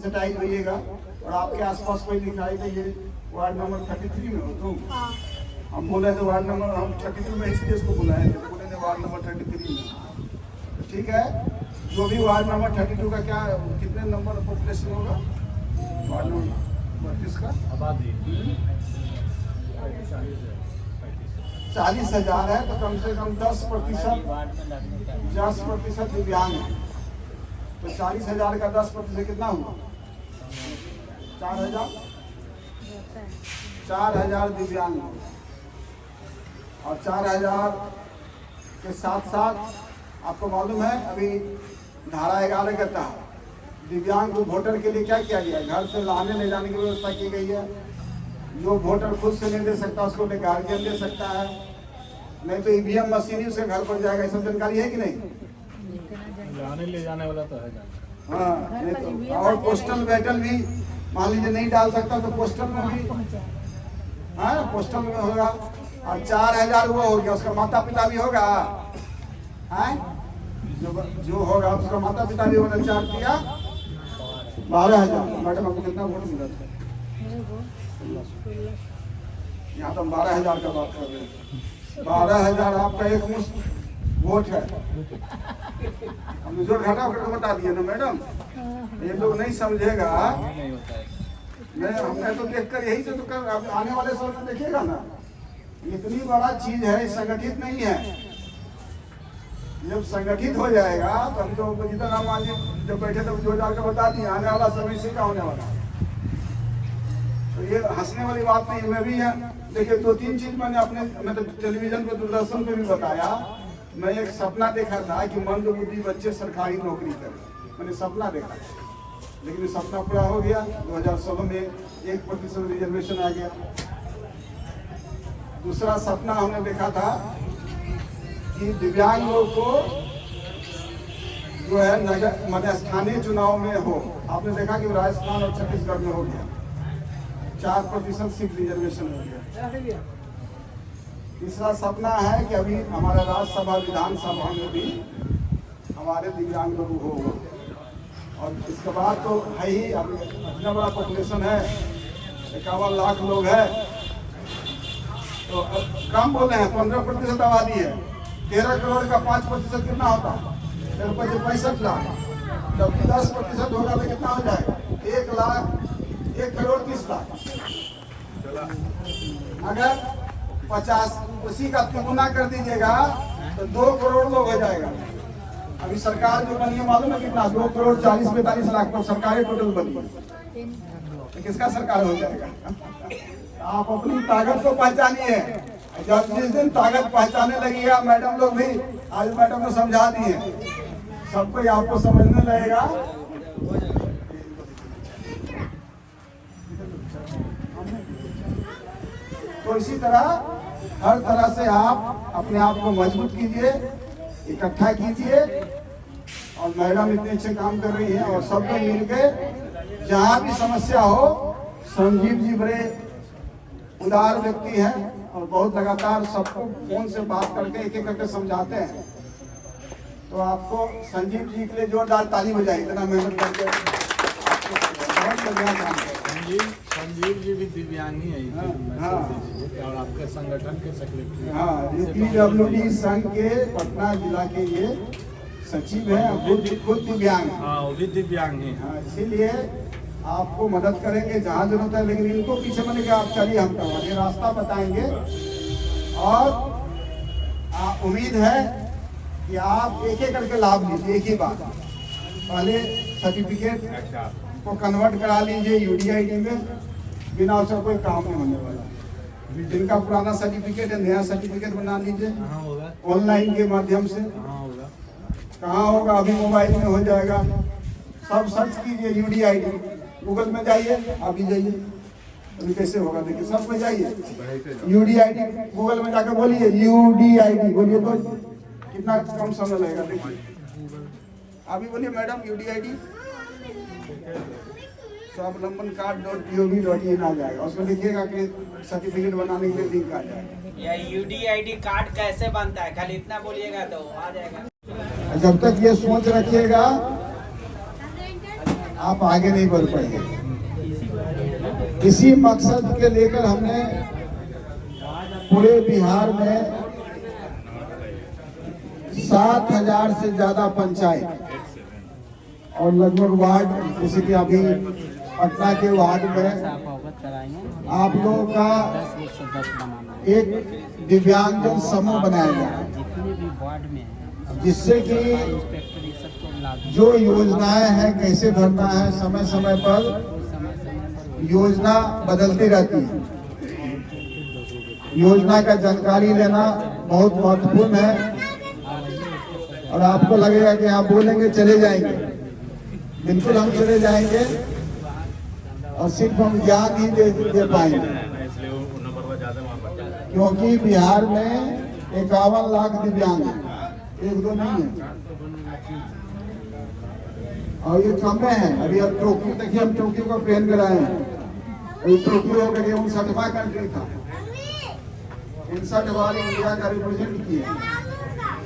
सटाई होइएगा। और आपके आसपास कोई दिखाई दे, ये वार्ड नंबर 33 में हो तुम? हम बोले तो वार्ड नंबर, हम 32 में इसलिए इसको बुलाए थे, बोले थे वार्ड नंबर 33 में। ठीक है, जो भी वार्ड नंबर 32 का क्या कितने नंबर पॉपुलेशन होगा? वार्ड नंबर 32 का आबादी 40,000 है, तो कम से कम 10% दिव्यांग है। तो 40,000 का 10% कितना हुआ? 4,000 दिव्यांग हो। और 4,000 के साथ साथ आपको मालूम है अभी धारा 11 के तहत दिव्यांग वोटर के लिए क्या किया गया है? घर से लाने ले जाने की व्यवस्था की गई है। जो वोटर खुद से नहीं दे सकता उसको गार्जियन दे सकता है, नहीं तो ईवीएम मशीन ही उसके घर पर जाएगा। सब जानकारी है कि नहीं? लाने ले जाने वाला तो है। हाँ, नहीं तो और पोस्टल बैटल भी मान लीजिए नहीं डाल सकता तो पोस्टल में भी, हाँ पोस्टल में होगा। और 4,000 वो हो गया, उसका माता पिता भी होगा, हाँ जो होगा उसका माता पिता भी होगा। 4 किया 12,000। मैडम आपको कितना वोट मिला था? यहाँ तो हम 12,000 का बात कर रहे हैं। 12,000 आपका एक मुश्त वोट है। हम जो घटा करके बता दिए ना मैडम, ये लोग नहीं समझेगा। मैं हमने तो देखकर यही से तो कर, आने वाले समय में देखिएगा ना, इतनी बड़ा चीज है, संगठित नहीं है। जब संगठित हो जाएगा तो हम तो जितना नाम आज जब बैठे थे जो जाकर बता दिए, आने वाला समय से क्या होने वाला। तो ये हंसने वाली बात नहीं, मैं भी है। देखिए 2-3 चीज मैंने अपने मतलब टेलीविजन पे दूरदर्शन पे भी बताया। मैं एक सपना देखा था कि मंदबुद्धि बच्चे सरकारी नौकरी करें, मैंने सपना देखा, लेकिन सपना पूरा हो गया। 2016 में 1% रिजर्वेशन आ गया। दूसरा सपना हमने देखा था कि दिव्यांग लोग को जो है नगर मतलब स्थानीय चुनाव में हो। आपने देखा कि राजस्थान और छत्तीसगढ़ में हो गया, 4% सीट रिजर्वेशन हो गया। तीसरा सपना है कि अभी हमारा राज्यसभा विधानसभा में भी हमारे दिव्यांग लोग हो। और इसके बाद तो है ही, अब इतना बड़ा पॉपुलेशन है, 51 लाख लोग है। तो कम बोले हैं, 15% आबादी है। 13 करोड़ का 5% कितना होता? 65 लाख। जबकि 10% होगा तो कितना हो जाएगा? 1 करोड़ 30 लाख। अगर 50 उसी का तिगुना कर दीजिएगा तो 2 करोड़ लोग हो जाएगा। अभी सरकार जो बनी है मालूम है कितना? 2 करोड़ 40-45 लाख पर सरकारी टोटल बनी है। किसका सरकार हो जाएगा? आप अपनी ताकत को पहचानिए। जब जिस दिन ताकत पहचाने लगेगा, मैडम लोग भी आज मैडम ने समझा दिए, सबको आपको समझने लगेगा। तो इसी तरह हर तरह से आप अपने आप को मजबूत कीजिए, इकट्ठा कीजिए। और मैडम इतने अच्छे काम कर रही है और सब लोग मिलकर जहाँ भी समस्या हो, संजीव जी बड़े उदार व्यक्ति हैं और बहुत लगातार सबको फोन से बात करके एक एक करके समझाते हैं। तो आपको संजीव जी के लिए जोरदार ताली बजाए, इतना मेहनत करके बहुत बढ़िया काम है। संजीव जी भी दिव्यांगी है। हाँ, और आपके संगठन के सेक्रेटरी। हाँ, UPWD संघ के पटना जिला के ये सचिव है, खुद दिव्यांग। हाँ, वो भी दिव्यांग है। हाँ, इसीलिए आपको मदद करेंगे जहाँ जरूरत है, लेकिन इनको पीछे मैंने कहा आप चलिए हम करवाएंगे, रास्ता बताएंगे। और उम्मीद है कि आप एक एक करके लाभ लीजिए। एक ही बात, पहले सर्टिफिकेट को कन्वर्ट करा लीजिए UDID में, बिना उसका कोई काम नहीं होने वाला। जिनका पुराना सर्टिफिकेट है, नया सर्टिफिकेट बना लीजिए ऑनलाइन के माध्यम से। कहाँ होगा? अभी मोबाइल में हो जाएगा। सब सर्च कीजिए UDID, गूगल में जाइए, अभी जाइए। अभी कैसे होगा देखिए, सब में जाइए UDID, गूगल में जाकर बोलिए UDID, बोलिए तो कितना कम समय लगेगा। देखिए अभी बोलिए मैडम UDID स्वावलंबन कार्ड.gov.in आ जाएगा। उसमें लिखिएगा कि सर्टिफिकेट बनाने के लिए लिंक आ जाएगा। या UDID कार्ड कैसे बनता है, खाली इतना बोलिएगा तो आ जाएगा। जब तक ये सोच रखिएगा, आप आगे नहीं बढ़ पाएंगे। इसी मकसद के लेकर हमने पूरे बिहार में 7,000 से ज्यादा पंचायत और लगभग वार्ड, जैसे कि अभी पटना के वार्ड में आप लोगों का एक दिव्यांगजन समूह बनाया गया, जिससे कि जो योजनाएं हैं कैसे भरना है, समय समय पर योजना बदलती रहती है। योजना का जानकारी लेना बहुत महत्वपूर्ण है। और आपको लगेगा कि आप बोलेंगे चले जाएंगे, बिल्कुल हम चले जाएंगे और सिर्फ हम ज्ञान ही दे पाएंगे, क्योंकि बिहार में 51 लाख दिव्यांग हैं, एक दो नहीं है। और ये कम में है। अभी अब टोक्यो, देखिए हम टोक्यो को पहन कर आए हैं। अभी टोक्यो हो गया 59वां कंट्री था, 59 बार इंडिया का रिप्रेजेंट किया।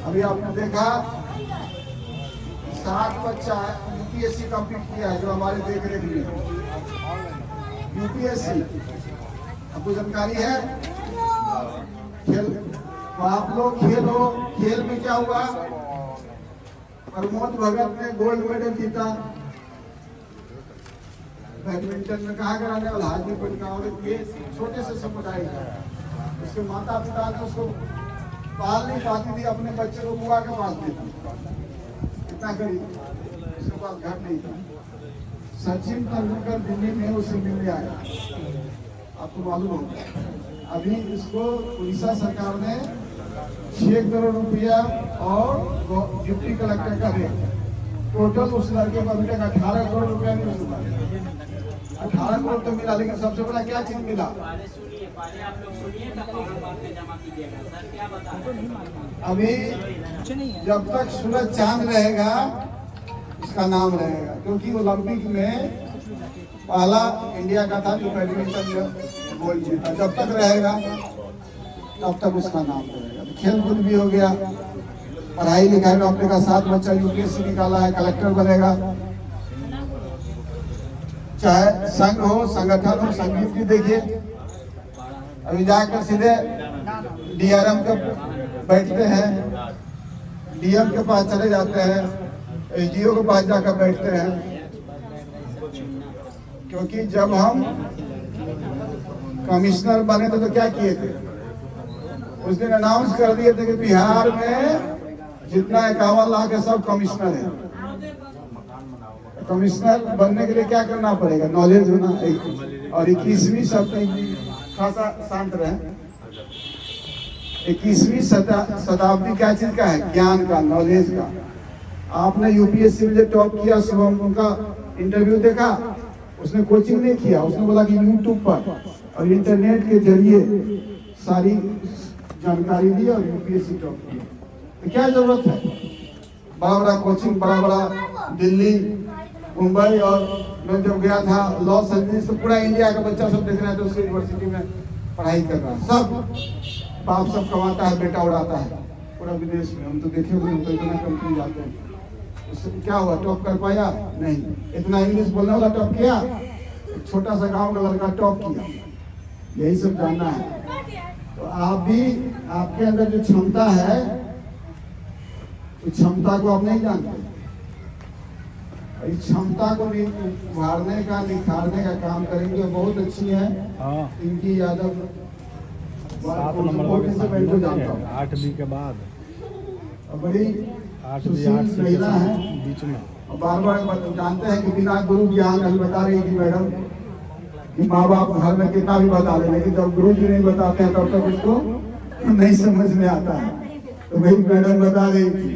अभी आपने देखा 7 बच्चा यूपीएससी कंप्लीट किया है, जो हमारे देख रेख में यूपीएससी। आपको जानकारी है? खेल तो आप लोग खेलो, खेल में क्या हुआ? प्रमोद भगत ने गोल्ड मेडल जीता बैडमिंटन में। कहाँ कराने वाला? हाजीपुर का। और ये छोटे से समुदाय का, उसके माता पिता ने उसको पाल नहीं पाती थी, अपने बच्चे को बुआ के पास देती, इतना गरीब, उसके पास घर नहीं था। सचिन तेंदुलकर दिल्ली में उसे मिलने आया, आपको मालूम होगा। अभी इसको उड़ीसा सरकार ने 6 करोड़ रुपया और डिप्टी कलेक्टर का रेट, टोटल उस लड़के को अभी तक 18 करोड़ रुपया नहीं मिला। 18 करोड़ तो मिला, लेकिन सबसे बड़ा क्या चीज मिला? अभी जब तक सूरज चांद रहेगा इसका नाम रहेगा, क्योंकि ओलंपिक में पहला इंडिया का था जो बैडमिंटन में गोल्ड जीता। जब तक रहेगा तब तक उसका नाम रहेगा। खेल कूद भी हो गया, पढ़ाई लिखाई में अपने का 7 बच्चा यूपीएससी निकाला है, कलेक्टर बनेगा। चाहे संघ हो, संगठन हो, संगीत भी देखिए, अभी जाकर सीधे डीआरएम के बैठते हैं, डीएम के पास चले जाते हैं, एसडीओ के पास जाकर बैठते हैं। क्योंकि जब हम कमिश्नर बने थे तो क्या किए थे? उस दिन अनाउंस कर दिए थे कि बिहार में जितना 51 लाख है सब कमिश्नर है। कमिश्नर बनने के लिए क्या करना पड़ेगा? नॉलेज होना। और 21वीं शताब्दी, खासा शांत रहे, 21वीं शताब्दी क्या चीज का है? ज्ञान का, नॉलेज का। आपने यूपीएससी में जो टॉप किया, शुभम, उनका इंटरव्यू देखा? उसने कोचिंग नहीं किया, उसने बोला कि यूट्यूब पर और इंटरनेट के जरिए सारी जानकारी दी और यूपीएससी टॉप किया। तो क्या जरूरत है? बड़ा बड़ा कोचिंग, बड़ा बड़ा दिल्ली, मुंबई, और मैं जब गया था लॉस एंजलिस, तो पूरा इंडिया का बच्चा सब देख रहा है, तो उसकी यूनिवर्सिटी में पढ़ाई कर रहा है। सब बाप सब कमाता है, बेटा उड़ाता है पूरा विदेश में। हम तो देखे हुए, हम तो इतना कंट्री जाते हैं। उससे क्या हुआ? टॉप कर पाया? नहीं। इतना इंग्लिश बोलने वाला टॉप किया? एक छोटा सा गांव का लड़का टॉप किया। यही सब जानना है। तो आप भी, आपके अंदर जो क्षमता है, उस क्षमता को आप नहीं जानते। इस क्षमता को उभारने का, निखारने का काम करेंगे। बहुत अच्छी है इनकी यादव, 7 नंबर से मैं इनको जानता हूँ। 8B के बाद बड़ी सुशील महिला है बीच में। और बार बार जानते हैं कि बिना गुरु ज्ञान, अभी बता रही थी मैडम कि माँ बाप घर में कितना भी बता रहे, लेकिन जब गुरु जी नहीं बताते हैं तब तक उसको नहीं समझ में आता है। तो वही मैडम बता रही थी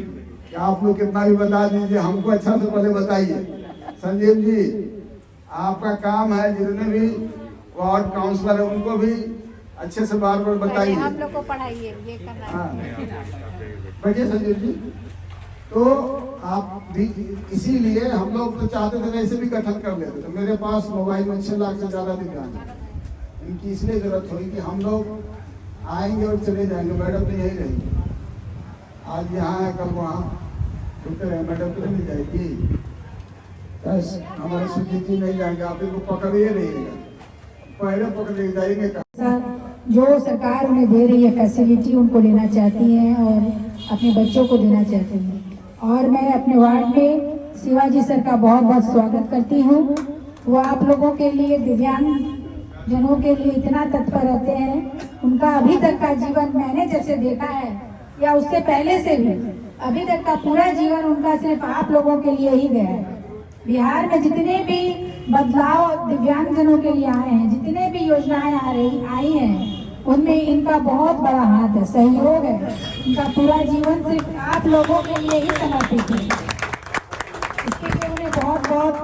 कि आप लोग कितना भी बता दीजिए, हमको अच्छा से पहले बताइए। संजीव जी, आपका काम है, जितने भी वार्ड काउंसलर है उनको भी अच्छे से बार बार बताइए। हम लोग को पढ़ाइए, ये करना है। बैठिए संजीव जी। तो आप भी, इसीलिए हम लोग तो चाहते थे वैसे भी गठन कर लेते। तो मेरे पास मोबाइल में 6 लाख से ज्यादा दिव्यांग है। इनकी इसलिए जरूरत हुई कि हम लोग आएंगे और चले जाएंगे, मैडम तो यही रहेगी। आज यहाँ है, कल वहाँ रुके रहे, मैडम तो नहीं जाएगी। बस हमारे सुजीत जी नहीं जाएंगे, आप इनको पकड़िए रहिएगा, पहले पकड़ के जाएंगे। जो सरकार उन्हें दे रही है फैसिलिटी उनको लेना चाहती हैं और अपने बच्चों को देना चाहती हैं। और मैं अपने वार्ड में शिवाजी सर का बहुत बहुत स्वागत करती हूँ। वो आप लोगों के लिए, दिव्यांग जनों के लिए इतना तत्पर रहते हैं। उनका अभी तक का जीवन मैंने जब से देखा है या उससे पहले से भी अभी तक का पूरा जीवन उनका सिर्फ आप लोगों के लिए ही गया है। बिहार में जितने भी बदलाव दिव्यांग जनों के लिए आए हैं, जितने भी योजनाएं आई हैं, उनमें इनका बहुत बड़ा हाथ है, सहयोग है। इनका पूरा जीवन सिर्फ आप लोगों के लिए ही समर्पित है। इसके लिए उन्हें बहुत बहुत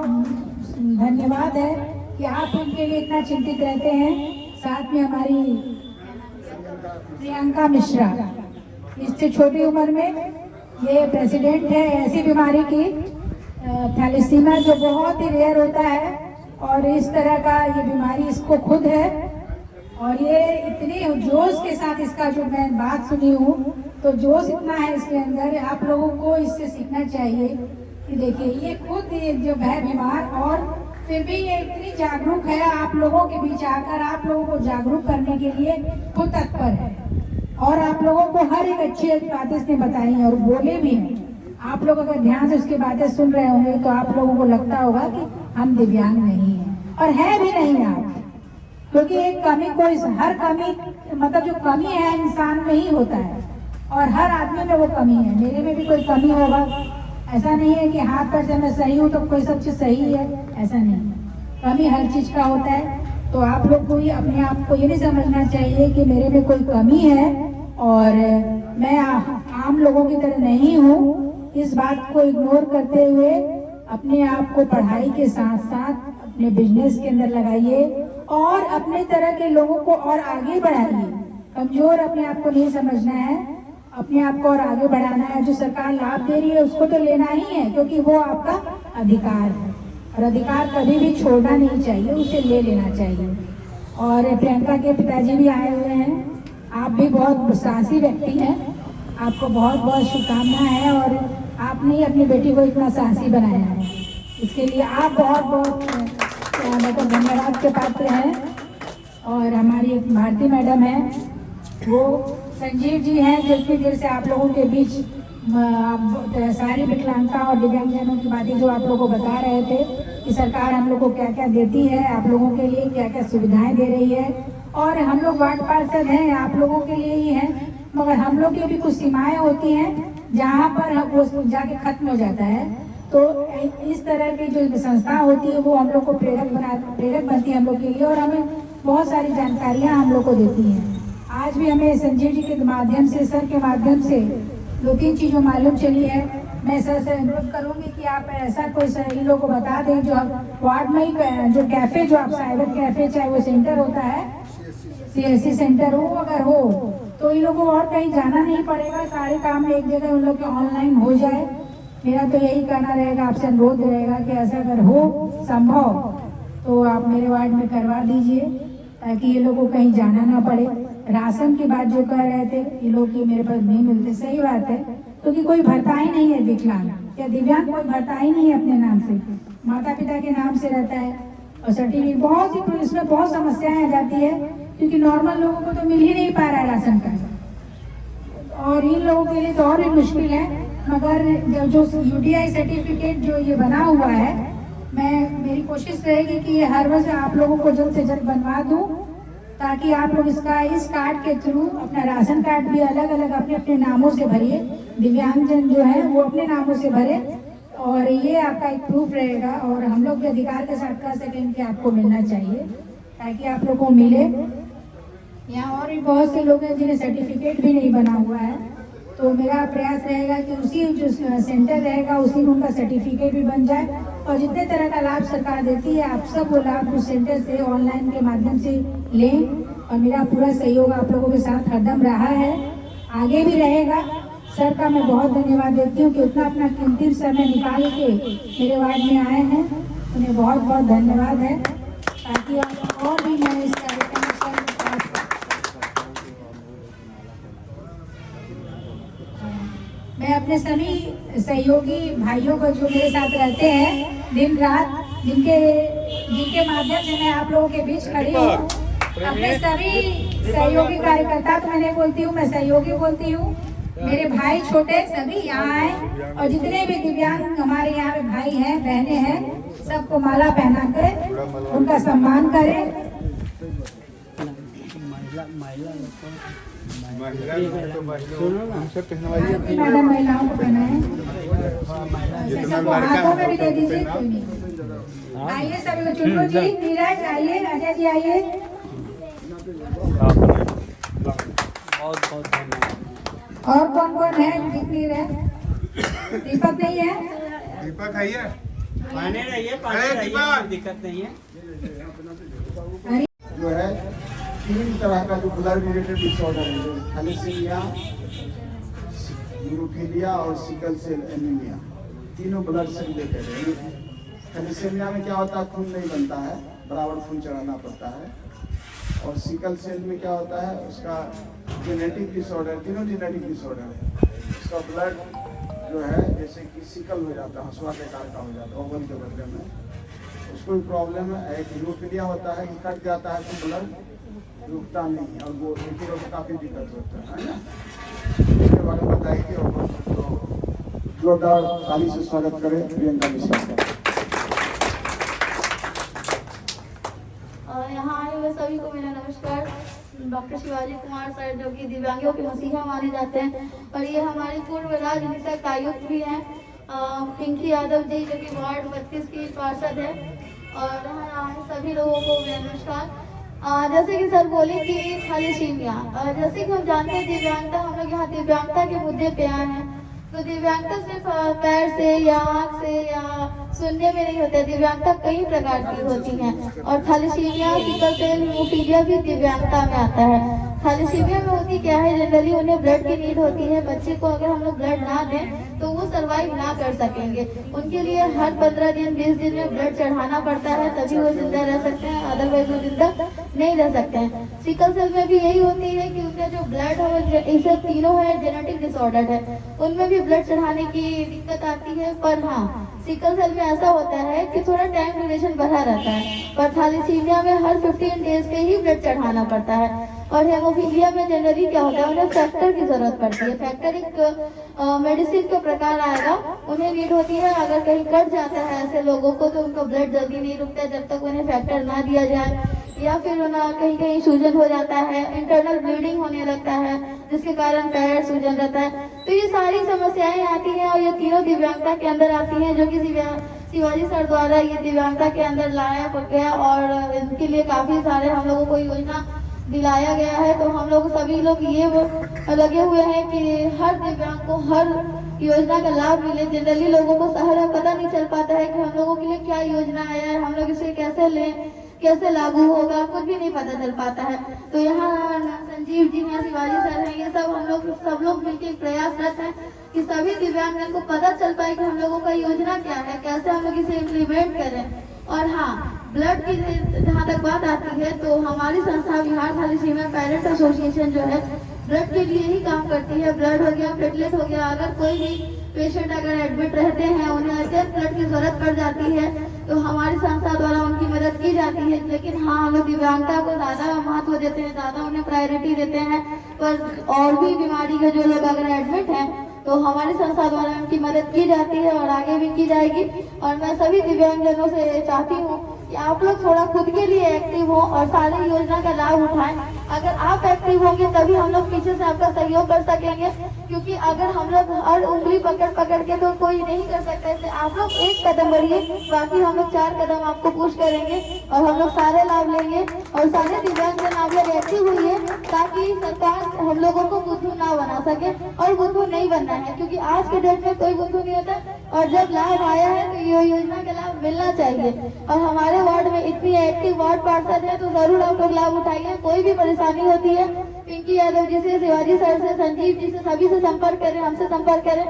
धन्यवाद है कि आप उनके लिए इतना चिंतित रहते हैं। साथ में हमारी प्रियंका मिश्रा, इससे छोटी उम्र में ये प्रेसिडेंट है ऐसी बीमारी की, थैलेसीमिया, जो बहुत ही रेयर होता है और इस तरह का ये बीमारी इसको खुद है। और ये इतनी जोश के साथ इसका जो मैं बात सुनी हूँ, तो जोश इतना है इसके अंदर, आप लोगों को इससे सीखना चाहिए कि देखिए ये खुद जो है बीमार और फिर भी ये इतनी जागरूक है, आप लोगों के बीच आकर आप लोगों को जागरूक करने के लिए खुद तत्पर है। और आप लोगों को हर एक अच्छी बातें इसने बताई हैं और बोले भी हैं। आप लोग अगर ध्यान से उसकी बातें सुन रहे होंगे तो आप लोगों को लगता होगा कि हम दिव्यांग नहीं हैं, और है भी नहीं आप, क्योंकि एक कमी कोई, हर कमी मतलब जो कमी है इंसान में ही होता है और हर आदमी में वो कमी है। मेरे में भी कोई कमी होगा, ऐसा नहीं है कि हाथ पैर से मैं सही हूँ तो कोई सब चीज सही है, ऐसा नहीं है। कमी हर चीज का होता है। तो आप लोग को ही अपने आप को ये नहीं समझना चाहिए कि मेरे में कोई कमी है और मैं आम लोगों की तरह नहीं हूँ। इस बात को इग्नोर करते हुए अपने आप को पढ़ाई के साथ साथ अपने बिजनेस के अंदर लगाइए और अपने तरह के लोगों को और आगे बढ़ाइए। कमजोर अपने आप को नहीं समझना है, अपने आप को और आगे बढ़ाना है। जो सरकार लाभ दे रही है उसको तो लेना ही है, क्योंकि वो आपका अधिकार है और अधिकार कभी भी छोड़ना नहीं चाहिए, उसे ले लेना चाहिए। और प्रियंका के पिताजी भी आए हुए हैं, आप भी बहुत साहसी व्यक्ति हैं, आपको बहुत बहुत शुभकामनाएं हैं और आपने ही अपनी बेटी को इतना साहसी बनाया है, इसके लिए आप बहुत बहुत मतलब धन्यवाद के पात्र हैं। और हमारी एक भारती मैडम है, वो संजीव जी हैं, जो इतनी देर से आप लोगों के बीच सारी विकलांगता और दिव्यांगजनों की बातें जो आप लोगों को बता रहे थे कि सरकार हम लोग को क्या क्या देती है, आप लोगों के लिए क्या क्या सुविधाएं दे रही है। और हम लोग वार्ड पार्षद हैं, आप लोगों के लिए ही हैं, मगर हम लोग की भी कुछ सीमाएं होती हैं जहाँ पर वो जाके खत्म हो जाता है। तो इस तरह की जो संस्था होती है वो हम लोग को प्रेरक बनती है हम लोग के लिए और हमें बहुत सारी जानकारियाँ हम लोग को देती हैं। आज भी हमें संजीव जी के माध्यम से, सर के माध्यम से 2-3 चीज़ों मालूम चली है। मैं सर से अनुरोध करूँगी कि आप ऐसा कोई इन लोगों को बता दें जो वार्ड में ही जो कैफ़े, जो आप साइबर कैफ़े, चाहे वो सेंटर होता है, CSC सेंटर हो, अगर हो तो इन लोगों को और कहीं जाना नहीं पड़ेगा, सारे काम एक जगह उन लोग के ऑनलाइन हो जाए। मेरा तो यही कहना रहेगा, आपसे अनुरोध रहेगा कि ऐसा अगर हो संभव तो आप मेरे वार्ड में करवा दीजिए, ताकि ये लोगों को कहीं जाना ना पड़े। राशन की बात जो कह रहे थे, ये लोग की मेरे पास नहीं मिलते, सही बात है, क्योंकि कोई भरता ही नहीं है विकलांग या दिव्यांग, कोई भरता ही नहीं है अपने नाम से, माता पिता के नाम से रहता है। और सर्टिफिकेट बहुत ही, इसमें बहुत समस्याएं आ जाती है, क्योंकि नॉर्मल लोगों को तो मिल ही नहीं पा रहा है राशन कार्ड, और इन लोगों के लिए तो और भी मुश्किल है। मगर जो UDI सर्टिफिकेट जो ये बना हुआ है, मेरी कोशिश रहेगी कि ये हर वर्ष आप लोगों को जल्द से जल्द बनवा दूं, ताकि आप लोग इस कार्ड के थ्रू अपना राशन कार्ड भी अलग अलग अपने अपने नामों से भरिए, दिव्यांगजन जो है वो अपने नामों से भरे, और ये आपका एक प्रूफ रहेगा। और हम लोग के अधिकार के साथ कह सकें कि आपको मिलना चाहिए, ताकि आप लोगों को मिले। यहाँ और भी बहुत से लोग हैं जिन्हें सर्टिफिकेट भी नहीं बना हुआ है, तो मेरा प्रयास रहेगा कि उसी जो सेंटर रहेगा उसी में उनका सर्टिफिकेट भी बन जाए, और जितने तरह का लाभ सरकार देती है आप सब वो लाभ उस सेंटर से ऑनलाइन के माध्यम से लें। और मेरा पूरा सहयोग आप लोगों के साथ हरदम रहा है, आगे भी रहेगा। सर का मैं बहुत धन्यवाद देती हूँ कि उतना अपना कीमती समय निकाल के मेरे वार्ड में आए हैं, उन्हें बहुत बहुत धन्यवाद है। ताकि और भी मैं इस कार्यक्रम मैं अपने सभी सहयोगी भाइयों को जो मेरे साथ रहते हैं दिन रात, जिनके माध्यम से मैं आप लोगों के बीच खड़ी हूँ, अपने सभी सहयोगी कार्यकर्ता तो मैं नहीं बोलती हूँ, मैं सहयोगी बोलती हूँ। मेरे भाई छोटे सभी यहाँ आए और जितने भी दिव्यांग हमारे यहाँ पे भाई हैं बहनें हैं, सबको माला पहना कर उनका सम्मान करें। मैडम महिलाओं को पहनाएं, सबको हाथों में भी दे दीजिए, कोई नहीं। आइए सभी को, चुनू जी, नीरज आइए, अजय जी आइए। बहुत बहुत धन्यवाद। और कौन कौन है? कितनी है? दीपक नहीं है? दीपक है ये? पाने रहिए, कोई दिक्कत नहीं है। जो है 3 तरह का जो ब्लड रिलेटेड डिसऑर्डर है, थैलेसीमिया, हीमोफीलिया और सिकल सेल एनीमिया, तीनों ब्लड से रिलेटेड है। थैलेसीमिया में क्या होता है, खून नहीं बनता है, बराबर खून चढ़ाना पड़ता है। और सिकल सेल में क्या होता है, उसका जेनेटिक डिसऑर्डर, तीनों जेनेटिक डिसऑर्डर है। उसका ब्लड जो है जैसे कि सिकल हो जाता है, हंसुआ के आकार का हो जाता है ओवल के बदले में, उसको भी प्रॉब्लम है। एक हीमोफीलिया होता है कि कट जाता है तो ब्लड रुकता नहीं और वो एक ही काफ़ी दिक्कत होता है ना। इसके बारे में बताइए और तो जोरदार ताली से स्वागत करें प्रियंका मिश्रा का। यहाँ आए हुए सभी को मेरा नमस्कार। डॉक्टर शिवाजी कुमार सर जो कि दिव्यांगों के मसीहा माने जाते हैं और ये हमारे पूर्व राज्य निषेक आयुक्त भी हैं, पिंकी यादव जी जो कि वार्ड 32 की पार्षद है। और यहाँ आए सभी लोगों को मेरा नमस्कार। जैसे कि सर बोले कि थैलेसीमिया, जैसे कि हम जानते हैं दिव्यांगता, हम लोग यहाँ दिव्यांगता के मुद्दे पे आए हैं। तो दिव्यांगता सिर्फ पैर से या आँख से या सुनने में नहीं होता है, दिव्यांगता कई प्रकार की होती हैं। और थैलेसीमिया, सिकल सेल, हीमोफीलिया भी दिव्यांगता में आता है। थैलेसीमिया में होती क्या है, जनरली उन्हें ब्लड की नीड होती है। बच्चे को अगर हम लोग ब्लड ना दें तो वो सरवाइव ना कर सकेंगे। उनके लिए हर 15 दिन 20 दिन में ब्लड चढ़ाना पड़ता है, तभी वो जिंदा रह सकते हैं, अदरवाइज वो जिंदा नहीं रह सकते हैं। सिकल सेल में भी यही होती है कि उनका जो ब्लड है, इसे तीनों है जेनेटिक डिसऑर्डर है, उनमें भी ब्लड चढ़ाने की दिक्कत आती है। पर हाँ, सिकल सेल में ऐसा होता है कि थोड़ा टाइम ड्यूरेशन बढ़ा रहता है, पर थैलेसीमिया में हर 15 डेज पे ही ब्लड चढ़ाना पड़ता है। और हेमोफीलिया में जनरली क्या होता है, उन्हें फैक्टर की जरूरत पड़ती है। फैक्टर एक मेडिसिन का प्रकार आएगा, उन्हें नीड होती है। अगर कहीं कट जाता है ऐसे लोगों को तो उनका ब्लड जल्दी नहीं रुकता जब तक उन्हें फैक्टर ना दिया जाए, या फिर उन्हें कहीं कहीं सूजन हो जाता है, इंटरनल ब्लीडिंग होने लगता है जिसके कारण पैर सूजन रहता है। तो ये सारी समस्याएं आती हैं और ये तीनों दिव्यांगता के अंदर आती हैं, जो कि शिवाजी सर द्वारा ये दिव्यांगता के अंदर लाया गया और इनके लिए काफी सारे हम लोगों को योजना दिलाया गया है। तो हम लोग सभी लोग ये लगे हुए हैं कि हर दिव्यांग को हर योजना का लाभ मिले। जनरली लोगों को शहर में पता नहीं चल पाता है कि हम लोगों के लिए क्या योजना आया है, हम लोग इसे कैसे लें, कैसे लागू होगा, कुछ भी नहीं पता चल पाता है। तो यहाँ संजीव जी हैं, शिवाजी सर हैं, ये सब लोग मिलकर प्रयासरत हैं कि सभी दिव्यांगजन को पता चल पाए कि हम लोगों का योजना क्या है, कैसे हम लोग इसे इम्प्लीमेंट करें। और हाँ, ब्लड की जहाँ तक बात आती है तो हमारी संस्था बिहार थैलेसीमिया पेरेंट एसोसिएशन जो है ब्लड के लिए ही काम करती है। ब्लड हो गया, प्लेटलेट हो गया, अगर कोई भी पेशेंट अगर एडमिट रहते हैं, उन्हें अर्जेंट ब्लड की जरूरत पड़ जाती है तो हमारी संस्था द्वारा उनकी मदद की जाती है। लेकिन हाँ, हम लोग दिव्यांगता को ज्यादा महत्व देते हैं, ज्यादा उन्हें प्रायोरिटी देते हैं। पर और भी बीमारी के जो लोग अगर एडमिट हैं तो हमारी संस्था द्वारा उनकी मदद की जाती है और आगे भी की जाएगी। और मैं सभी दिव्यांगजनों से चाहती हूँ कि आप लोग थोड़ा खुद के लिए एक्टिव हो और सारी योजना का लाभ उठाएं। अगर आप एक्टिव होंगे तभी हम लोग पीछे से आपका सहयोग कर सकेंगे, क्योंकि अगर हम लोग हर उंगली पकड़ के तो कोई नहीं कर सकता है। आप लोग एक कदम बढ़िए, बाकी हम लोग 4 कदम आपको पुश करेंगे और हम लोग सारे लाभ लेंगे। और सारे दिव्यांगजन आप लोग एक्टिव हुई है ताकि सरकार हम लोगों को बुद्धू ना बना सके, और बुद्धू नहीं बनना है, क्योंकि आज के डेट में कोई बुद्धू नहीं होता। और जब लाभ आया है तो ये योजना का लाभ मिलना चाहिए। और हमारे वार्ड में इतनी एक्टिव वार्ड पार्षद है तो जरूर आप लोग लाभ उठाइए। कोई भी परेशानी होती है, पिंकी यादव जी से, शिवाजी सर से, संजीव जी से, सभी से संपर्क करें, हमसे संपर्क करें।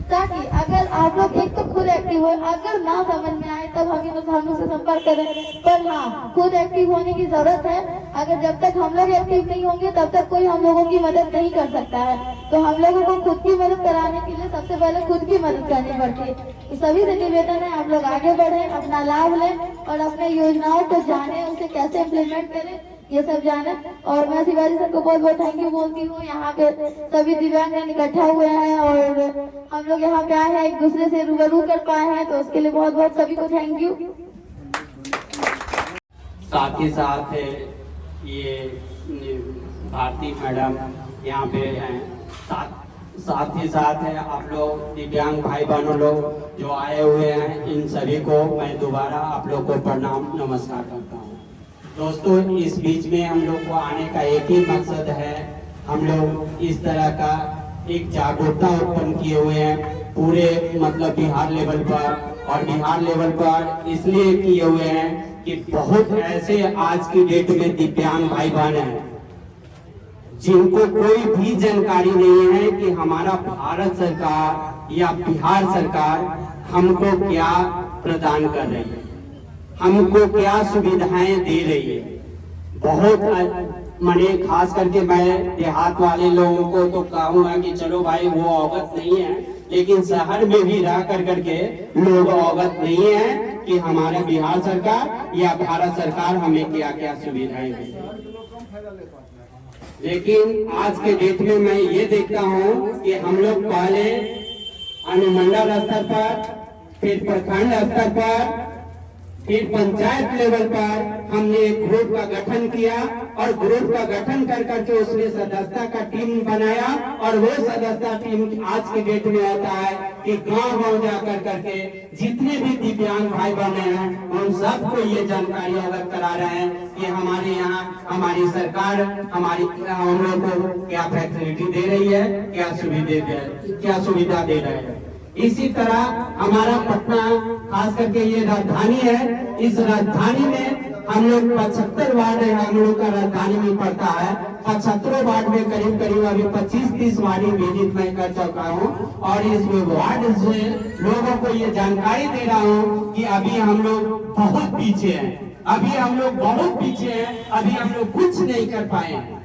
ताकि अगर आप लोग एक तो खुद एक्टिव हो, अगर ना समझ में आए तब हमसे संपर्क करें, पर हाँ खुद एक्टिव होने की जरूरत है। अगर जब तक हम लोग एक्टिव नहीं होंगे तब तक कोई हम लोगों की मदद नहीं कर सकता है। तो हम लोगों को खुद की मदद कराने के लिए सबसे पहले खुद की मदद करनी पड़ती है। तो सभी से निवेदन है आप लोग आगे बढ़े, अपना लाभ लें और अपने योजनाओं को जाने, उसे कैसे इम्प्लीमेंट करें ये सब जाने। और मैं शिवाजी सर को बहुत बहुत थैंक यू बोलती हूँ। यहाँ पे सभी दिव्यांगजन इकट्ठा हुए हैं और हम लोग यहाँ पे आए हैं, एक दूसरे से रूबरू कर पाए हैं, तो उसके लिए बहुत बहुत सभी को थैंक यू। साथ ही साथ ये भारती मैडम यहाँ पे हैं, साथ ही साथ है आप लोग दिव्यांग भाई बहनों लोग जो आए हुए हैं, इन सभी को मैं दोबारा आप लोग को प्रणाम नमस्कार करता हूँ। दोस्तों, इस बीच में हम लोग को आने का एक ही मकसद है, हम लोग इस तरह का एक जागरूकता उत्पन्न किए हुए हैं पूरे मतलब बिहार लेवल पर, और बिहार लेवल पर इसलिए किए हुए हैं कि बहुत ऐसे आज की डेट में दिव्यांग भाई बहन हैं जिनको कोई भी जानकारी नहीं है कि हमारा भारत सरकार या बिहार सरकार हमको क्या प्रदान कर रही है, हमको क्या सुविधाएं दे रही है। बहुत माने खास करके मैं देहात वाले लोगों को तो कहूँगा कि चलो भाई वो अवगत नहीं है, लेकिन शहर में भी रह करके लोग अवगत नहीं है कि हमारे बिहार सरकार या भारत सरकार हमें क्या क्या सुविधाएं दे रही है। लेकिन आज के डेट में मैं ये देखता हूँ कि हम लोग पहले अनुमंडल स्तर पर, फिर प्रखंड स्तर पर, फिर पंचायत लेवल पर हमने एक ग्रुप का गठन किया और ग्रुप का गठन कर करके उसमें सदस्यता का टीम बनाया, और वो सदस्यता टीम आज के डेट में होता है कि गांव गांव जाकर करके जितने भी दिव्यांग भाई बहने हैं उन सबको ये जानकारी अवगत करा रहे हैं कि हमारे यहाँ हमारी सरकार हम लोग को क्या फैसिलिटी दे रही है, क्या सुविधा दे रही है। इसी तरह हमारा पटना खास करके ये राजधानी है, इस राजधानी में हम लोग 75 वार्ड है, हम लोग का राजधानी में पड़ता है। 75 वार्ड में करीब अभी 25-30 वार्ड विजिट मैं कर चुका हूँ, और इस वार्ड से लोगों को ये जानकारी दे रहा हूँ कि अभी हम लोग बहुत पीछे हैं, अभी हम लोग कुछ नहीं कर पाए हैं।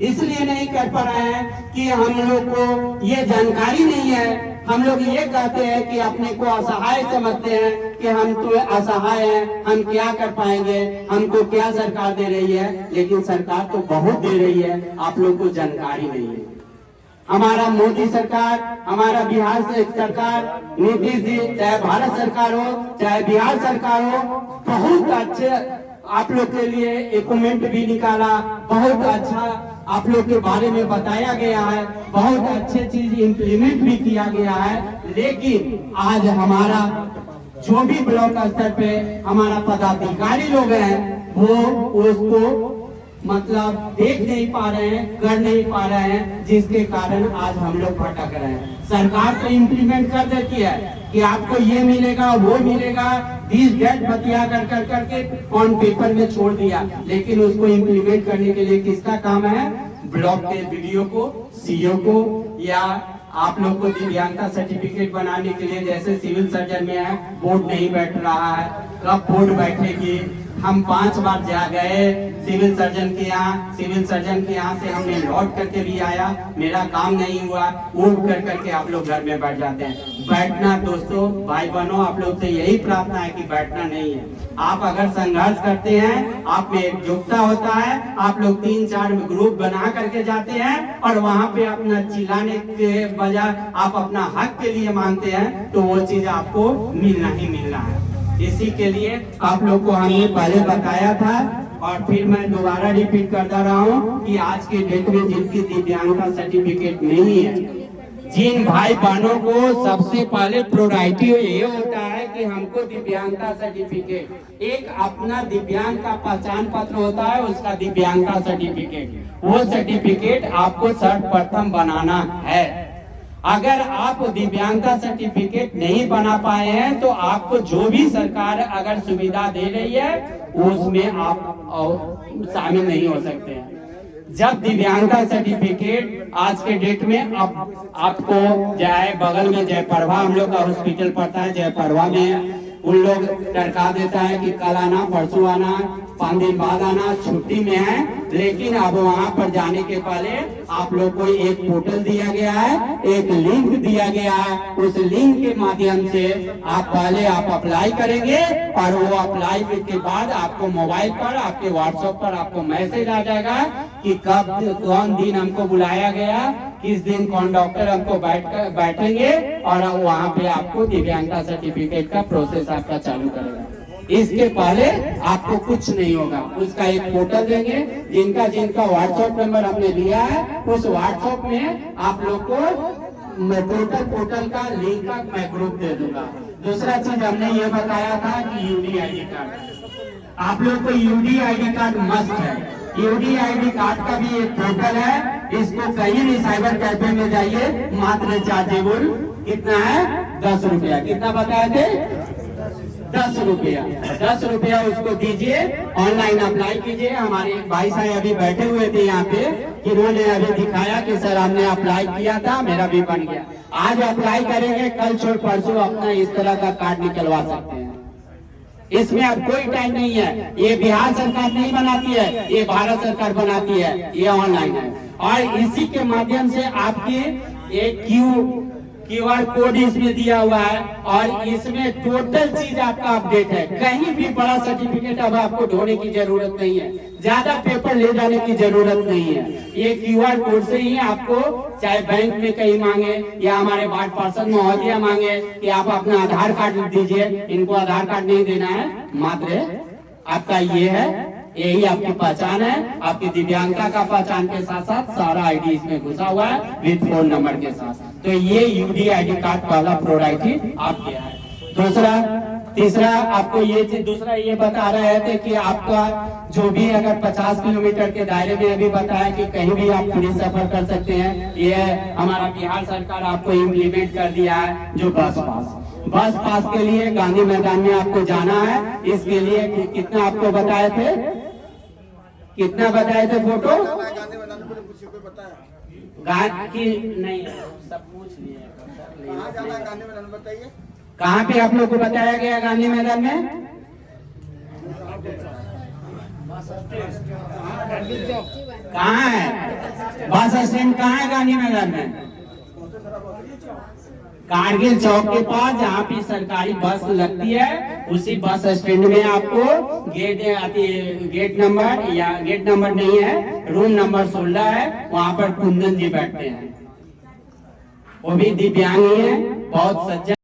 इसलिए नहीं कर पा रहे हैं कि हम लोग को ये जानकारी नहीं है। हम लोग ये कहते हैं कि अपने को असहाय समझते हैं कि हम तो असहाय हैं, हम क्या कर पाएंगे, हमको क्या सरकार दे रही है, लेकिन सरकार तो बहुत दे रही है, आप लोग को जानकारी नहीं है। हमारा मोदी सरकार, हमारा बिहार से सरकार, नीतीश जी, चाहे भारत सरकार हो चाहे बिहार सरकार हो, बहुत अच्छे आप लोग के लिए इक्विपमेंट भी निकाला, बहुत अच्छा आप लोग के बारे में बताया गया है, बहुत अच्छे चीज इम्प्लीमेंट भी किया गया है। लेकिन आज हमारा जो भी ब्लॉक स्तर पे हमारा पदाधिकारी लोग हैं वो उसको मतलब देख नहीं पा रहे हैं, कर नहीं पा रहे हैं, जिसके कारण आज हम लोग भटक रहे हैं। सरकार तो इम्प्लीमेंट कर देती है कि आपको ये मिलेगा वो मिलेगा, 20 डेट बतिया कर करके ऑन पेपर में छोड़ दिया, लेकिन उसको इम्प्लीमेंट करने के लिए किसका काम है? ब्लॉक के वीडियो को, सीओ को, या आप लोग को दिव्यांगता सर्टिफिकेट बनाने के लिए जैसे सिविल सर्जन में है, बोर्ड नहीं बैठ रहा है, कब बोर्ड बैठेगी? हम 5 बार जा गए सिविल सर्जन के यहाँ से हमने लौट करके भी आया, मेरा काम नहीं हुआ, उठ कर करके आप लोग घर में बैठ जाते हैं। बैठना दोस्तों, भाई बहनों, आप लोग से यही प्रार्थना है कि बैठना नहीं है। आप अगर संघर्ष करते हैं, आप में एकजुटता होता है, आप लोग 3-4 ग्रुप बना करके जाते हैं और वहाँ पे अपना चिल्लाने के बजाय आप अपना हक के लिए मांगते हैं, तो वो चीज आपको मिलना ही मिलना है। इसी के लिए आप लोग को हमने पहले बताया था और फिर मैं दोबारा रिपीट करता रहा हूँ कि आज के डेट में जिनकी दिव्यांगता सर्टिफिकेट नहीं है, जिन भाई बहनों को सबसे पहले प्रायोरिटी ये होता है कि हमको दिव्यांगता सर्टिफिकेट, एक अपना दिव्यांग का पहचान पत्र होता है, उसका दिव्यांगता सर्टिफिकेट, वो सर्टिफिकेट आपको सर्वप्रथम बनाना है। अगर आप दिव्यांगता सर्टिफिकेट नहीं बना पाए हैं तो आपको जो भी सरकार अगर सुविधा दे रही है उसमें आप शामिल नहीं हो सकते हैं। जब दिव्यांगता सर्टिफिकेट आज के डेट में अब आपको चाहे बगल में जयप्रभा हम लोग का हॉस्पिटल पड़ता है, जयप्रभा में उन लोग टरका देता है कि कल आना, परसों आना, 5 दिन बाद आना, छुट्टी में है। लेकिन अब वहाँ पर जाने के पहले आप लोग को एक पोर्टल दिया गया है, एक लिंक दिया गया है। उस लिंक के माध्यम से आप पहले आप अप्लाई करेंगे और वो अप्लाई के बाद आपको मोबाइल पर, आपके व्हाट्सएप पर आपको मैसेज आ जाएगा कि कब कौन दिन हमको बुलाया गया, किस दिन कौन डॉक्टर हमको बैठेंगे और वहाँ पे आपको दिव्यांगता सर्टिफिकेट का प्रोसेस आपका चालू करेगा। इसके पहले आपको कुछ नहीं होगा। उसका एक पोर्टल देंगे, जिनका जिनका व्हाट्सएप नंबर हमने लिया है उस व्हाट्सएप में आप लोग को पोर्टल का लिंक का मैं ग्रुप दे दूंगा। दूसरा चीज हमने ये बताया था कि UDID कार्ड, आप लोग को UDID कार्ड मस्ट है। UDID कार्ड का भी एक पोर्टल है, इसको कहीं भी साइबर कैफे में जाइए, मात्र चार्जेबल कितना है 10 रुपया। कितना बताए थे 10 रुपया। 10 रुपया उसको दीजिए, ऑनलाइन अप्लाई कीजिए। हमारे एक भाई साहब अभी बैठे हुए थे यहाँ पे, जिन्होंने अभी दिखाया कि सर हमने अप्लाई किया था, मेरा भी बन गया। आज अप्लाई करेंगे, कल छोड़ परसों अपना इस तरह का कार्ड निकलवा सकते हैं। इसमें अब कोई टाइम नहीं है। ये बिहार सरकार नहीं बनाती है, ये भारत सरकार बनाती है, ये ऑनलाइन है। और इसी के माध्यम से आपकी एक QR कोड इसमें दिया हुआ है और इसमें टोटल चीज आपका अपडेट है। कहीं भी बड़ा सर्टिफिकेट अब आपको ढोने की जरूरत नहीं है, ज्यादा पेपर ले जाने की जरूरत नहीं है। ये QR कोड से ही आपको चाहे बैंक में कहीं मांगे या हमारे वार्ड पार्षद महोदय मांगे कि आप अपना आधार कार्ड दीजिए, इनको आधार कार्ड नहीं देना है, मात्र आपका ये है, यही आपकी पहचान है। आपकी दिव्यांगता का पहचान के साथ साथ सारा ID इसमें घुसा हुआ है विद फोन नंबर के साथ। तो ये UDID कार्ड पहला प्रायोरिटी आपके है। तीसरा आपको ये चीज दूसरा ये बता रहे थे कि आपका जो भी अगर 50 किलोमीटर के दायरे में अभी बताया कि कहीं भी आप फ्री सफर कर सकते हैं। ये हमारा बिहार सरकार आपको इम्प्लीमेंट कर दिया है। जो बस पास के लिए गांधी मैदान में आपको जाना है, इसके लिए कितना आपको बताए थे, कितना बताए थे फोटो की नहीं सब पूछ लिए। कहाँ पे आप लोग को बताया गया गांधी मैदान में? कहाँ है बस स्टैंड? कहाँ है गांधी मैदान में? कारगिल चौक के पास, जहाँ पे सरकारी बस लगती है, उसी बस स्टैंड में आपको गेट नंबर नहीं है, रूम नंबर 16 है, वहाँ पर कुंदन जी बैठते हैं। वो भी दिव्यांग ही है, बहुत सज्जन।